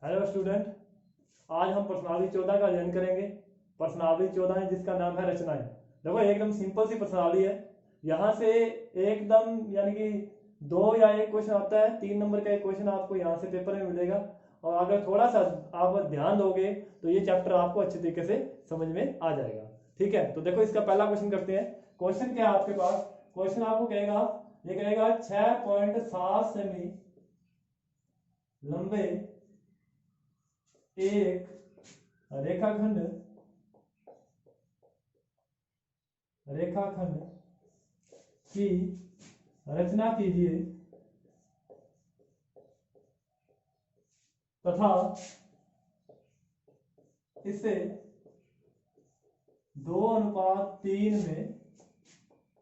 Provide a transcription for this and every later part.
Hello student, आज हम प्रश्नावली 14 का अध्ययन करेंगे। प्रश्नावली 14 है जिसका नाम है रचनाएं। देखो एकदम सिंपल सी प्रश्नावली है। यहाँ से एकदम यानी कि 2 या 1 क्वेश्चन आता है। 3 नंबर का एक क्वेश्चन आपको यहाँ से पेपर में मिलेगा, और अगर थोड़ा सा आप ध्यान दोगे तो ये चैप्टर आपको अच्छे तरीके से समझ में आ जाएगा। ठीक है, तो देखो इसका पहला क्वेश्चन करते हैं। क्वेश्चन क्या है आपके पास? क्वेश्चन आपको कहेगा, ये कहेगा 6.7 सेमी लंबे एक रेखाखंड रेखाखंड की रचना कीजिए तथा इसे 2:3 में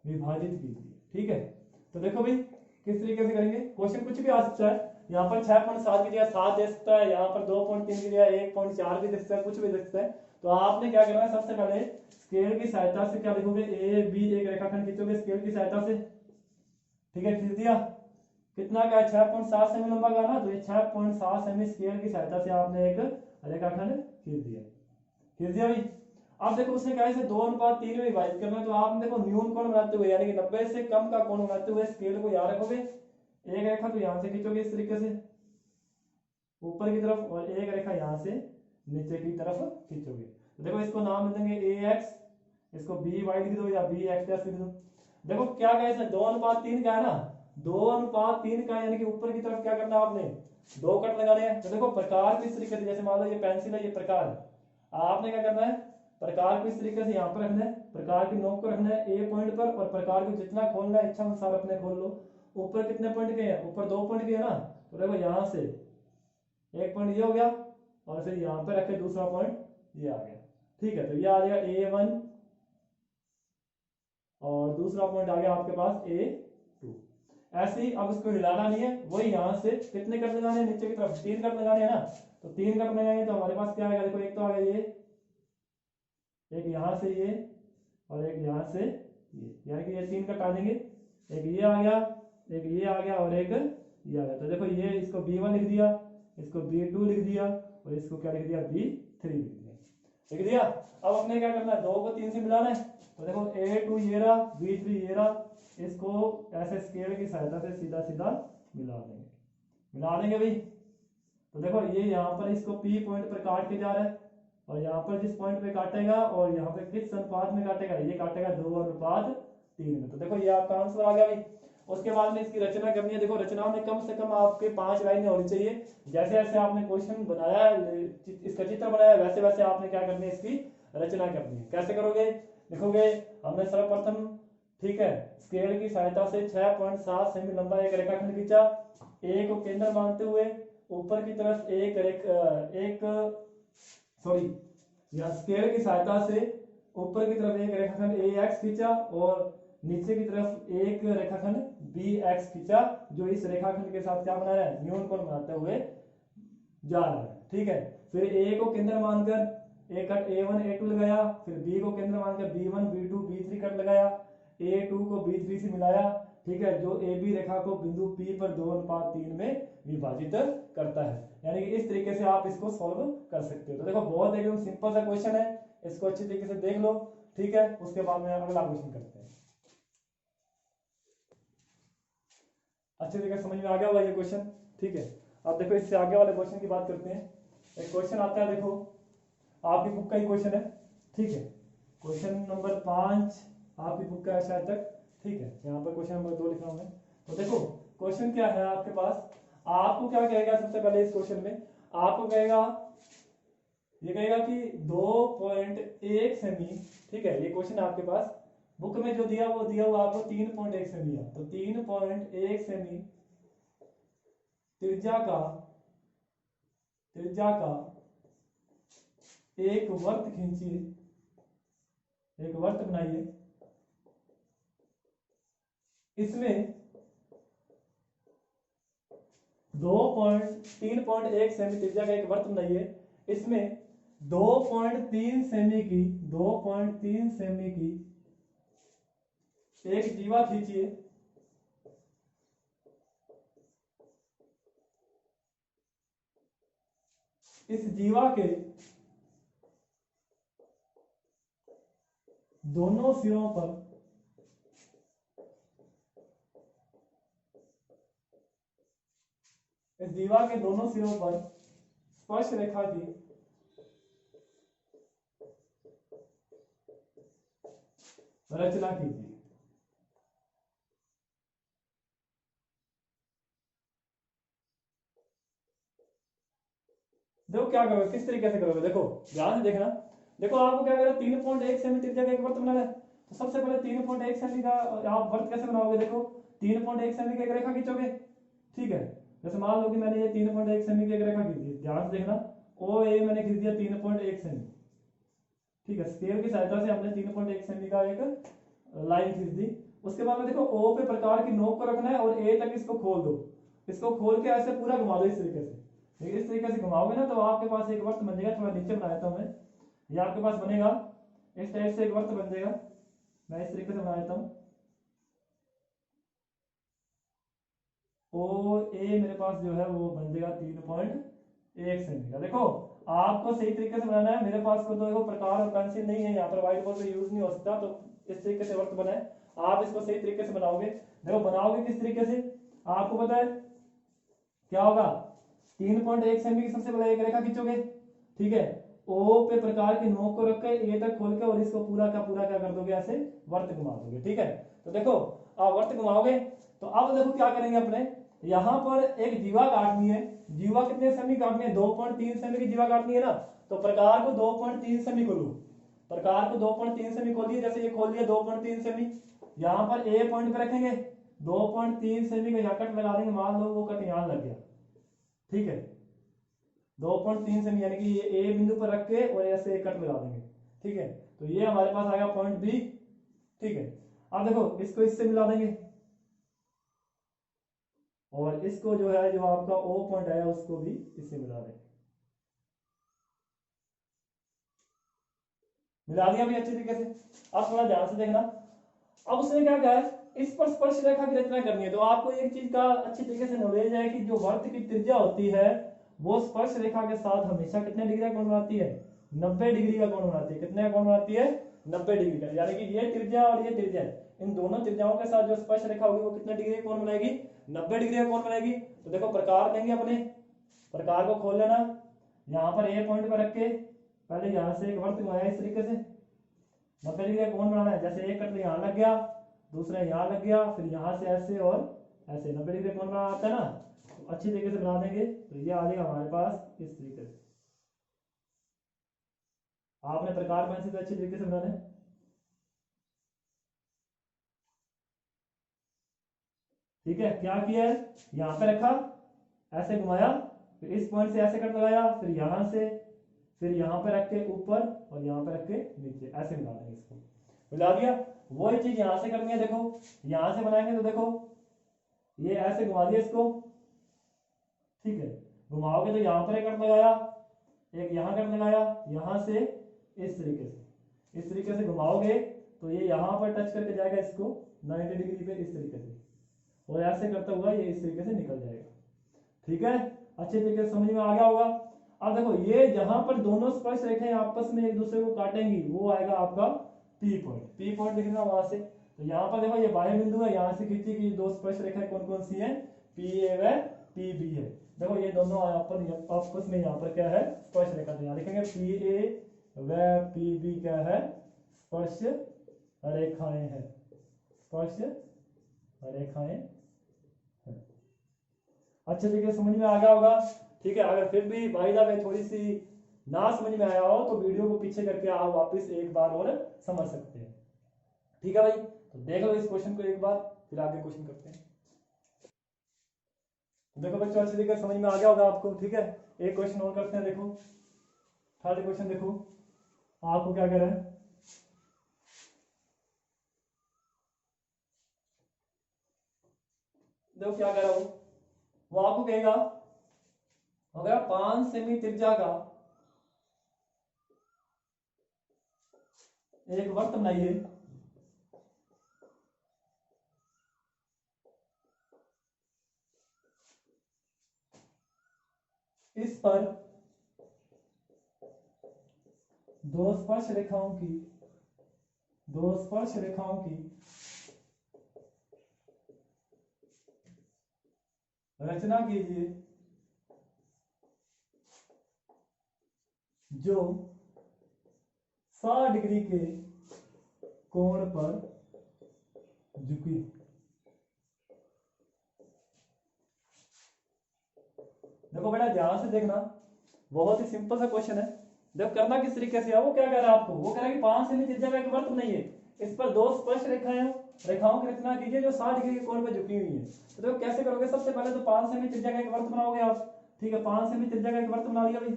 विभाजित कीजिए। ठीक है, तो देखो भाई किस तरीके से करेंगे। क्वेश्चन कुछ भी आ सकता है। यहाँ पर 6.7 की जगह 7 दे सकता है, यहाँ पर 2.3 की जगह 1.4 भी दे सकता है, कुछ भी दे सकता है। तो आपने क्या करना है, सबसे पहले स्केल की सहायता से क्या लिखोगे, ए बी एक रेखाखंड खींचोगे स्केल की सहायता से। ठीक है, खींच दिया। कितना का है? 6.7 सेमी लंबा का ना, तो ये 6.7 सेमी स्केल की सहायता से आपने एक रेखाखंड खींच दिया। खींच दिया भाई। अब देखो उसने कहा इसे 2:3 में विभाजित करना है, तो आप देखो न्यून कोण बनाते हुए यानी कि 90 से कम का कोण बनाते हुए स्केल को यहाँ रखोगे। एक रेखा तो यहाँ से खींचोगे इस तरीके से ऊपर की तरफ, और एक रेखा यहाँ से नीचे की तरफ खींचोगे। तो देखो इसको नाम दे देंगे ए एक्स, इसको बी वाई लिख दो या बी एक्स लिख दो। देखो क्या कहा इसने, 2:3 का है ना, 2:3 का यानी कि ऊपर की तरफ क्या करना है आपने, 2 कट लगाने हैं। तो देखो प्रकार को इस तरीके से, जैसे मान लो ये पेंसिल है, ये प्रकार आपने क्या करना है, प्रकार को इस तरीके से यहाँ पर रखना है, प्रकार की नोक को रखना है ए पॉइंट पर, और प्रकार को जितना खोलना है इच्छा अनुसार अपने खोल लो। ऊपर कितने पॉइंट के हैं? ऊपर 2 पॉइंट के है ना, तो देखो यहाँ से एक पॉइंट ये हो गया, और फिर यहाँ पे रखे दूसरा पॉइंट ये आ गया। ठीक है, तो ये आ जाएगा A1, और दूसरा पॉइंट आ गया आपके पास A2। ऐसे ही अब इसको हिलाना नहीं है, वही यहाँ से कितने कट लगाने हैं, नीचे की तरफ 3 कट लगाने हैं ना, तो 3 कट लगाएंगे तो हमारे पास क्या आएगा, देखो एक तो आ गया ये, एक यहाँ से ये, और एक यहाँ से ये, यानी कि ये 3 कट आ जाएंगे। एक ये आ गया, एक ये आ गया, और एक ये आ गया। तो देखो ये इसको B1 लिख दिया, इसको B2 लिख दिया, और इसको क्या लिख दिया, B3 लिख दिया। लिख दिया। अब अपने क्या करना है, 2 को 3 से मिलाना है। तो देखो A2 ये रहा, B3 ये रहा, इसको ऐसे स्केल की सहायता से सीधा सीधा मिला देंगे भाई। तो देखो ये यहाँ पर इसको P पॉइंट पर काट के जा रहा है, और यहाँ पर जिस पॉइंट पे काटेगा और यहाँ पे किस अनुपात में काटेगा, ये काटेगा 2:3 में। तो देखो ये आपका आंसर आ गया भाई। उसके बाद में इसकी रचना करनी है। देखो रचना में कम से कम आपके 5 लाइनें होनी चाहिए। जैसे जैसे आपने क्वेश्चन बनाया, इसका चित्र बनाया, वैसे वैसे आपने क्या करनी है, इसकी रचना करनी है। कैसे करोगे, लिखोगे हमने सर्वप्रथम, ठीक है, स्केल की सहायता से 6.7 सेमी लंबा एक रेखाखंड खींचा, ए को केंद्र मानते हुए ऊपर की तरफ या स्केल की सहायता से ऊपर की तरफ एक रेखाखंड ए एक्स खींचा, और नीचे की तरफ एक रेखाखंड बी एक्स खींचा, जो इस रेखाखंड के साथ क्या बना रहा है, न्यून कोण बनाते हुए जा रहा है। ठीक है, फिर ए को केंद्र मानकर एक कट A1 A2 लगाया, फिर बी को केंद्र मानकर B1 B2 B3 कट लगाया, A2 को B3 से मिलाया। ठीक है, जो ए बी रेखा को बिंदु P पर 2:3 में विभाजित करता है। यानी कि इस तरीके से आप इसको सॉल्व कर सकते हो। तो देखो बहुत एकदम सिंपल सा क्वेश्चन है, इसको अच्छी तरीके से देख लो। ठीक है, उसके बाद में अगला क्वेश्चन करते हैं। अच्छे तरीके से समझ में आ गया होगा ये क्वेश्चन। ठीक है, अब देखो इससे आगे वाले क्वेश्चन की बात करते हैं। एक क्वेश्चन आता है, देखो आपकी बुक का ही क्वेश्चन है। ठीक है, क्वेश्चन नंबर 5 आपकी बुक का है शायद तक। ठीक है, यहाँ पर क्वेश्चन नंबर 2 लिखा हूं मैं। तो देखो क्वेश्चन क्या है आपके पास, आपको क्या कहेगा, सबसे पहले इस क्वेश्चन में आपको कहेगा, ये कहेगा कि 2.1 सेमी, ठीक है, ये क्वेश्चन आपके पास बुक में जो दिया वो दिया हुआ आपको 3.1 सेमी है। तो 3.1 सेमी त्रिज्या का एक वर्त खींचिए, एक वर्त बनाइए, इसमें 3.1 सेमी त्रिज्या का एक वर्त बनाइए, इसमें 2.3 सेमी की एक जीवा खींचिए, इस जीवा के दोनों सिरों पर इस जीवा के दोनों सिरों पर स्पर्श रेखा की रचना कीजिए। देखो क्या करोगे, किस तरीके से करोगे, देखो ध्यान से देखना। देखो आपको क्या करें, 3.1 सेमी त्रिज्या का एक वृत्त बनाना है। तो सबसे पहले 3.1 सेमी का आप वृत्त कैसे बनाओगे, देखो 3.1 सेमी की एक रेखा खींचोगे, ठीक है। जैसे मान लो कि मैंने ये 3.1 सेमी की एक रेखा खींची, ध्यान से देखना, ओ ए मैंने खींच दिया 3.1 सेमी, ठीक है। स्केल की सहायता से हमने 3.1 सेमी का एक लाइन खींच दी। उसके बाद में देखो ओ पे प्रकार की नोक को रखना है और ए तक इसको खोल दो, इसको खोल के ऐसे पूरा घुमा दो इस तरीके से। देखिए इस तरीके से घुमाओगे ना तो आपके पास एक वृत्त बन जाएगा। थोड़ा नीचे बना देता हूं मैं, ये आपके पास बनेगा इस टाइप से एक वृत्त बन जाएगा। मैं इस तरीके से बना देता हूं, ओ ए मेरे पास जो है वो बन जाएगा 3.1 सेमी का। देखो आपको सही तरीके से बनाना है, मेरे पास को तो देखो प्रकार और पेंसिल नहीं है यहाँ पर, व्हाइट बोर्ड पे यूज नहीं हो सकता, तो इस तरीके से वृत्त बनाए। आप इसको सही तरीके से बनाओगे। देखो बनाओगे किस तरीके से, आपको पता है क्या होगा, 3.1 सेमी की सबसे पहले एक रेखा खींचोगे, ठीक है। ओ पे प्रकार की नोक को रख के ए तक खोल के और इसको पूरा का पूरा क्या कर दोगे, ऐसे वर्त घुमा दोगे, ठीक है। तो देखो आप वर्त घुमाओगे। तो अब देखो क्या करेंगे अपने, यहां पर एक जीवा काटनी है। जीवा कितने सेमी काटनी है, 2.3 सेमी की जीवा काटनी है ना। तो प्रकार को 2.3 सेमी खोलो, प्रकार को 2.3 सेमी खोलिए। जैसे ये खोल लिया 2.3 सेमी, यहां पर ए पॉइंट पे रखेंगे, 2.3 सेमी का यहाँ कट लगा देंगे। मान लो वो कट यहां लग गया, ठीक है। 2.3 सेमी यानी कि ये ए बिंदु पर रख के और ऐसे एक कट लगा देंगे, ठीक है। तो ये हमारे पास आ गया पॉइंट बी, ठीक है। अब देखो इसको इससे मिला देंगे और इसको जो है जो आपका ओ पॉइंट आया उसको भी इससे मिला देंगे। मिला दिया भी अच्छी तरीके से। अब थोड़ा ध्यान से देखना, अब उसने क्या कहा है, इस पर स्पर्श रेखा की रचना करनी है। तो आपको एक चीज का अच्छी तरीके से नॉलेज है कि जो वृत्त की त्रिज्या होती है वो स्पर्श रेखा के साथ हमेशा कितने डिग्री का कोण बनाती है, 90 डिग्री का कोण बनाती है। कितने का कोण बनाती है, 90 डिग्री का। यानी कि ये त्रिज्या और ये त्रिज्या, इन दोनों त्रिज्याओं के साथ जो स्पर्श रेखा होगी वो कितने डिग्री का कोण बनाएगी, 90 डिग्री का कोण बनाएगी। तो देखो प्रकार देंगे, अपने प्रकार को खोल लेना, यहाँ पर ए पॉइंट पर रख के पहले यहाँ से एक वृत्त घुमाया इस तरीके से, 90 डिग्री का कोण बनाना है। जैसे एक कट यहाँ लग गया, दूसरा यहाँ लग गया, फिर यहाँ से ऐसे और ऐसे 90 डिग्री कोण बनाना आता है ना, तो अच्छी तरीके से बना देंगे तो ये आ जाएगा हमारे पास इस तरीके से। आपने प्रकार पेंसिल से अच्छी तरीके से बनाना है, ठीक है। क्या किया है, यहाँ पे रखा, ऐसे घुमाया, फिर इस पॉइंट से ऐसे कट लगाया, फिर यहाँ से, फिर यहाँ पे रख के ऊपर और यहाँ पे रख के नीचे, ऐसे मिला देंगे इसको, मिला दिया। वही चीज यहाँ से करनी है। देखो यहाँ से बनाएंगे तो देखो ये ऐसे घुमा दिया इसको, ठीक है। घुमाओगे तो यहाँ पर एक कट लगाया, एक यहाँ कट लगाया, यहाँ से इस तरीके से घुमाओगे तो ये यहाँ पर टच करके जाएगा इसको 90 डिग्री पे इस तरीके से, और ऐसे करता हुआ ये इस तरीके से निकल जाएगा, ठीक है। अच्छे तरीके से समझ में आ गया होगा। अब देखो ये जहां पर दोनों स्पर्श रेखाएं आपस में एक दूसरे को काटेंगी वो आएगा आपका पी पॉइंट। पी पॉइंट लिखना वहां से। तो यहाँ पर देखो ये बाह्य बिंदु है, यहाँ से खींची कि दो स्पर्श रेखाएं कौन कौन सी हैं, पी ए व पी बी है। देखो ये दोनों आपस में यहाँ पर क्या है, स्पर्श रेखा। तो यहाँ लिखेंगे पी ए व पी बी क्या है, स्पर्श रेखाएं हैं, स्पर्श रेखाएं हैं। अच्छे तरीके से समझ में आ गया होगा, ठीक है। अगर फिर भी भाई साहब में थोड़ी सी ना समझ में आया हो तो वीडियो को पीछे करके आप वापस एक बार और समझ सकते हैं, ठीक है भाई। तो देख लो इस क्वेश्चन को एक बार, फिर आगे क्वेश्चन करते हैं। तो देखो बच्चों अच्छे तरीके से समझ में आ गया होगा आपको, ठीक है। एक क्वेश्चन और करते हैं। देखो थर्ड क्वेश्चन, देखो आपको क्या कह रहा है, देखो क्या कह रहा हूं, वो आपको कहेगा अगर 5 सेमी त्रिज्या का एक वृत्त बनाइए, इस पर दो स्पर्श रेखाओं की रचना कीजिए जो 60 डिग्री के कोण पर झुकी। देखो बेटा ध्यान से देखना, बहुत ही सिंपल सा क्वेश्चन है। देखो करना किस तरीके से है, वो क्या कह रहा है आपको, वो कह रहा है कि 5 सेमी त्रिज्या का एक वृत्त बनाइए, इस पर दो स्पर्श रेखाओं की रचना कीजिए जो 60 डिग्री के कोण पर झुकी हुई है। तो देखो कैसे करोगे, सबसे पहले तो 5 सेमी त्रिज्या का एक वृत्त बनाओगे आप। ठीक है, 5 सेमी त्रिज्या का एक वृत्त बना लिया भाई,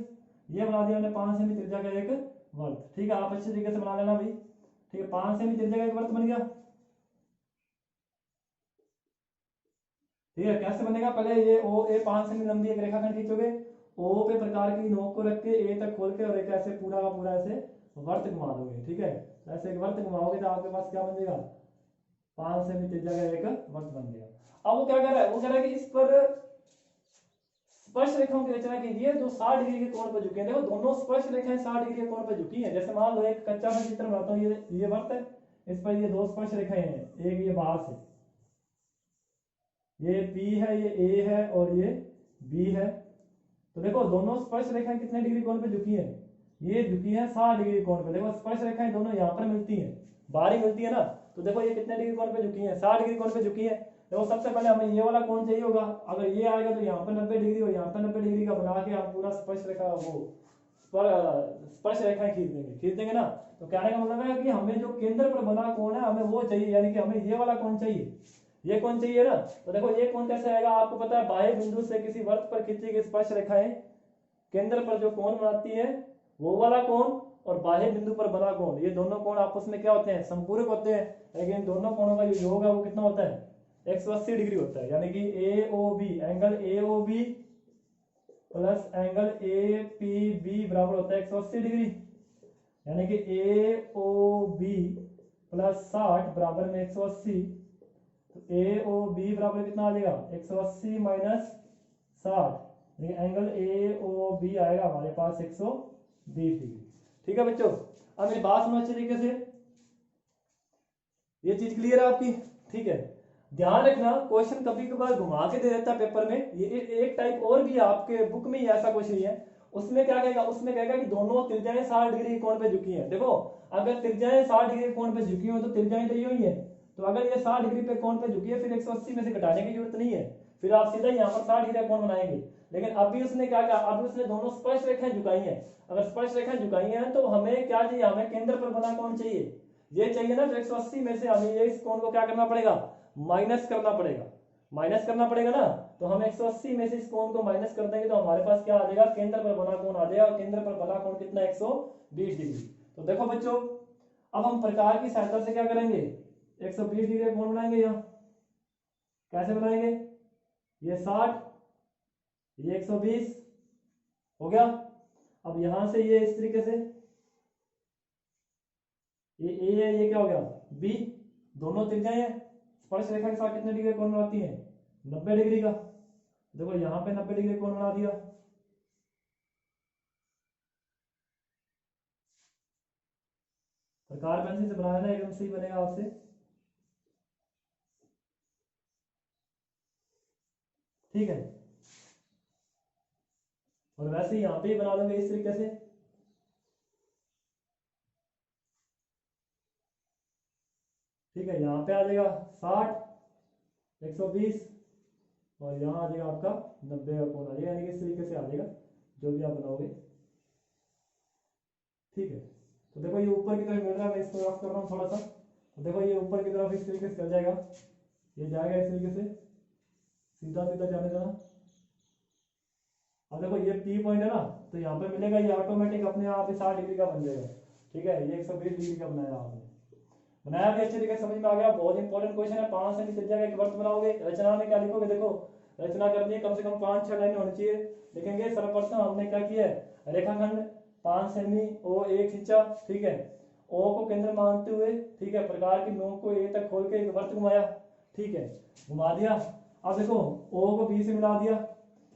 ये बना दिया हमने 5 सेमी त्रिज्या का एक वृत्त। ठीक है, आप अच्छे तरीके से बना लेना भाई। ठीक है, 5 सेमी त्रिज्या का एक वृत्त बन गया। ठीक है, कैसे बनेगा, पहले ये ओ ए 5 सेमी लंबी एक रेखाखंड खींचोगे, ओ पे प्रकार की नोक को रख के ए तक खोल के और एक ऐसे पूरा का पूरा ऐसे वर्त घुमा दोगे। ठीक है, ऐसे एक वर्त घुमाओगे तो आपके पास क्या बन जाएगा, 5 सेमी त्रिज्या का एक वर्त बन गया। अब वो क्या कर रहा है, वो कह रहा है कि इस पर स्पर्श रेखाओं की रचना कीजिए जो 60 डिग्री के कोण पर झुके। देखो दोनों स्पर्श रेखाएं 60 डिग्री के कोण पर झुकी हैं। जैसे मान लो एक कच्चा मैं चित्र बनाता हूँ, ये वर्त है, इस पर ये दो स्पर्श रेखाएं हैं, एक ये बाहर से, ये P है, ये A है और ये B है। तो देखो दोनों स्पर्श रेखाएं कितने डिग्री कोण पे झुकी है, ये झुकी है 60 डिग्री कोण पे। देखो स्पर्श रेखाएं दोनों यहाँ पर मिलती हैं, बाहर ही मिलती है ना, तो देखो ये कितने डिग्री कोण पे झुकी है, 60 डिग्री कोण पे झुकी है। देखो सबसे पहले हमें ये वाला कोण चाहिए होगा, अगर ये आएगा तो यहाँ पे 90 डिग्री और यहाँ पे 90 डिग्री का बना के हम पूरा स्पर्श रेखा स्पर्श रेखाएं खींच देंगे ना। तो कहने का मतलब है कि हमें जो केंद्र पर बना कोण है हमें वो चाहिए, यानी कि हमें ये वाला कोण चाहिए, ये कोण चाहिए ना। तो देखो ये कोण कैसे आएगा, आपको पता है बाह्य बिंदु से किसी वर्त पर खींची गई स्पर्श रेखाएं केंद्र पर जो कोण बनाती है वो वाला कोण, और बाह्य बिंदु पर बना कोण, ये दोनों कोण आपस में क्या होते हैं, संपूरक होते हैं। लेकिन दोनों कोणों का जो योग है वो कितना होता है, 180 डिग्री होता है। यानी कि AOB angle AOB plus angle APB बराबर होता है 180 डिग्री। यानी कि AOB प्लस 60 बराबर में 180। तो AOB बराबर कितना आ जाएगा, 180 माइनस 60, एंगल AOB आएगा हमारे पास 120 डिग्री। ठीक है बच्चों, अब मेरी बात सुनो अच्छे तरीके से, ये चीज क्लियर है आपकी। ठीक है, ध्यान रखना क्वेश्चन कभी कभार घुमा के दे देता है पेपर में। ये एक टाइप और भी आपके बुक में ही ऐसा क्वेश्चन ही है, उसमें क्या कहेगा, उसमें कहेगा कि दोनों त्रिज्याएं 60 डिग्री कोण पे झुकी हैं। देखो अगर त्रिज्याएं 60 डिग्री कोण पे झुकी हो तो त्रिज्याएं तो यही है, तो अगर ये 60 डिग्री पे कोण पे झुकी है फिर 180 में से घटाने की जरूरत नहीं है, फिर आप सीधा यहाँ पर 60 डिग्री कोण बनाएंगे। लेकिन अभी उसने क्या कहा, अभी उसने दोनों स्पर्श रेखाएं झुकाई हैं। अगर स्पर्श रेखाएं झुकाई हैं तो हमें क्या चाहिए, हमें केंद्र पर बना कोण चाहिए, ये चाहिए ना। तो 180 में से हमें ये इस कोण को क्या करना पड़ेगा, माइनस करना पड़ेगा, माइनस करना पड़ेगा ना। तो हम 180 में से इस कोण को माइनस कर देंगे तो हमारे पास क्या आ जाएगा, केंद्र पर बना कोण आ जाएगा। और केंद्र पर बना कोण कितना, 120 डिग्री। तो देखो बच्चों अब हम प्रकार की सहायता से क्या करेंगे, 120 डिग्री कोण बनाएंगे। यहाँ कैसे बनाएंगे, ये 60, ये 120 हो गया। अब यहां से ये इस तरीके से, ये A है, ये क्या हो गया B, दोनों त्रिज्याएं हैं, स्पर्श रेखा के साथ कितने डिग्री कोण बनाती है, 90 डिग्री का। देखो यहाँ पे 90 डिग्री कोण बना दिया। प्रकार पेंसिल से बनाया ना, एकदम सही बनेगा आपसे। ठीक है, और वैसे ही यहाँ पे बना देंगे इस तरीके से। ठीक है, यहाँ पे आ जाएगा 60, 120 और यहाँ आ जाएगा आपका 90 का कोण आ जाएगा, यानी कि इस तरीके से आ जाएगा जो भी आप बनाओगे। ठीक है, तो देखो ये ऊपर की तरफ मिल रहा है, मैं इसको रफ कर रहा हूँ थोड़ा सा। तो देखो ये ऊपर की तरफ इस तरीके से चल जाएगा, ये जाएगा इस तरीके से सीधा सीधा जाने देना। अब देखो ये P पॉइंट है ना, तो यहाँ पे मिलेगा, ये ऑटोमेटिक अपने आप 60 डिग्री का बन जाएगा। ठीक है, ये 120 डिग्री का बनाया आपने, बनाया भी अच्छे तरीके से समझ में आ गया। बहुत इंपॉर्टेंट क्वेश्चन है, 5 सेमी त्रिज्या का एक वृत्त बनाओगे, रचना में क्या लिखोगे, देखो रचना करनी है कम से कम 5-6 लाइन होनी चाहिए। लिखेंगे सर्वप्रथम हमने क्या किया है, रेखाखंड 5 सेमी OA खींचा। ठीक है, O को केंद्र मानते हुए, ठीक है, प्रकार की नोक को A तक खोल के एक वृत्त घुमाया। ठीक है, घुमा दिया। अब देखो O को B से मिला दिया,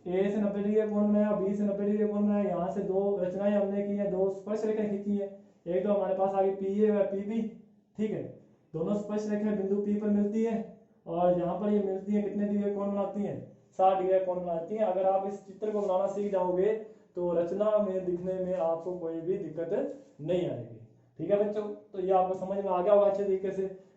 ए से 90 डिग्री का कोण बनाया, बी से 90 डिग्री का कोण बनाया, यहाँ से दो रचनाएं हमने की हैं, दो स्पर्श रेखाएं खींची है। एक तो हमारे पास आगे पी ए व पी बी, ठीक है, दोनों स्पर्श रेखाएं बिंदु पी पर मिलती है और यहाँ पर ये मिलती है, कितने डिग्री का कोण बनाती हैं, 60 डिग्री का कोण बनाती हैं। अगर आप इस चित्र को बनाना सीख जाओगे तो रचना में दिखने में आपको कोई भी दिक्कत नहीं आएगी। ठीक है बच्चों, तो ये आपको समझ में आ गया होगा अच्छे तरीके से।